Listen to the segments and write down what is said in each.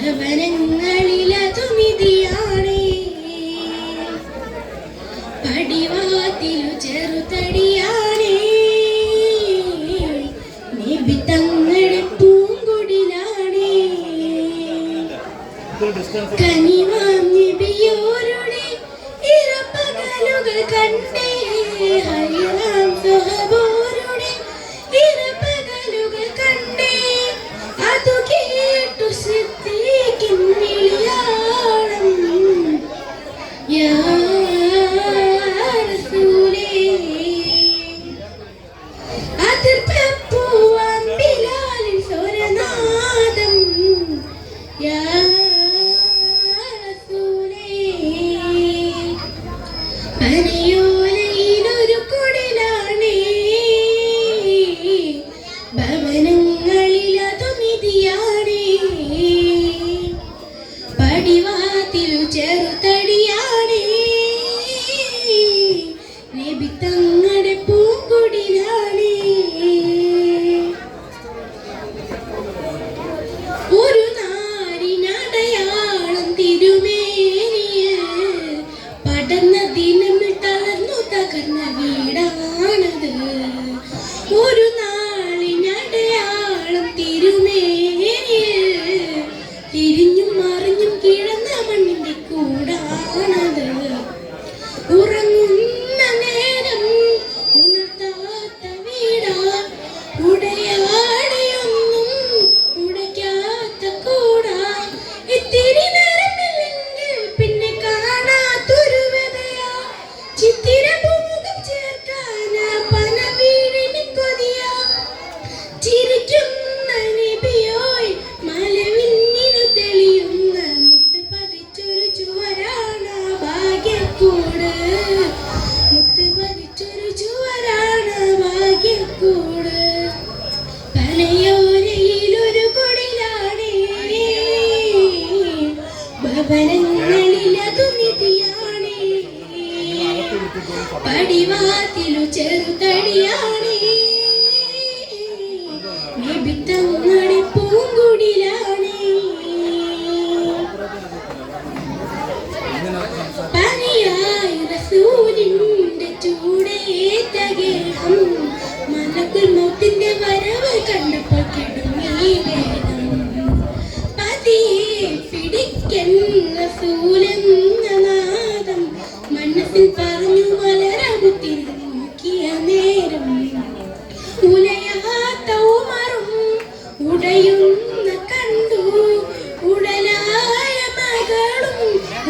ഭവനങ്ങളിലതു നിധിയാണേ പടിവാതിലു ചെറുതടിയാണേ നബി തങ്ങളുടെ പൂങ്കുടിലാണേ കനിവാം നബിയോരുടെ ഇരപ്പകലുകൾ കണ്ടേ ഹരിറാം സ്വഹബോരുടെ ഇരപ്പകലുകൾ കണ്ടേ അതു കേട്ടു സിദ്ദീഖിൻ വിളിയാളം യാ റസൂലേ അതിർപ്പൂവാൻ ബിലാലിൻ സ്വരനാദം യാ റസൂലേ പനയോലയിലൊരു കുടിലാണേ ഭവനങ്ങളിലതു നിധിയാണേ പടിവാതിലു ചെറുതടിയാണേ നബി തങ്ങളുടെ പൂങ്കുടിലാണേ ഒരു നാരിനടയാളം തിരുമേനിയിൽ പടർന്ന ദിനമിൽ തളർന്നു തകർന്ന വീടാണത് ഒരു നാളിനടയാളം തിരുമേനിയിൽ തിരിഞ്ഞും മറിഞ്ഞും കിടന്ന മണ്ണിന്റെ കൂടാണത് ഉറങ്ങുന്ന നേരം ഉണർത്താത്ത വീടാ ഉടയാടെയൊന്നും ഉടയ്ക്കാത്ത കൂടാ ഇത്തിരി നേരമില്ലെങ്കിൽ പിന്നെ കാണാത്തൊരു വ്യതയാ ചിത്തിരമുഖം ചേർക്കാൻ പന വീടിന് കൊതിയാ ചിരിക്കുന്ന നബിയോയ് മലവിന്നിനു തെളിയുന്ന മുത്ത് പതിച്ചൊരു ചുവരാണ് ഭാഗ്യക്കൂട് മുത്ത് പതിച്ചൊരു ചുവരാണ് ഭാഗ്യക്കൂട് പനയോലയിലൊരു കൊടിലാണേ ഭവനങ്ങളിലതു നിധിയാണേ പടിവാതിലു ചെറുതടിയാണേ നബി തങ്ങളുടെ പൂങ്കുടിലാണേ പനിയായി റസൂലിന്റെ ചൂടേറ്റ ഗേഹം മലക്കുൽ മൗത്തിന്റെ വരവ് കണ്ടപ്പോൾ കിടുങ്ങി വേദം പതിയെ പിടിക്കൻ റസൂലെന്ന നാദം മനസ്സിൽ പറഞ്ഞു മലരകുത്തിരി നോക്കിയ നേരം ഉലയാത്ത ഉമറും ഉടയുന്ന കണ്ടു ഉടലായ മകളും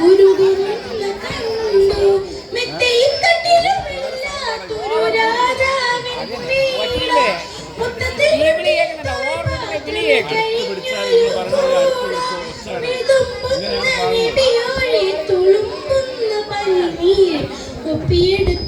ഉരുകുന്ന കണ്ടു മെത്തയും തട്ടിലുമില്ലാത്തൊരു രാജാവിൻ വീട് മൊത്തത്തിൽ തുളുമ്പുന്ന പനിനീർ ഒപ്പിയെടുത്തു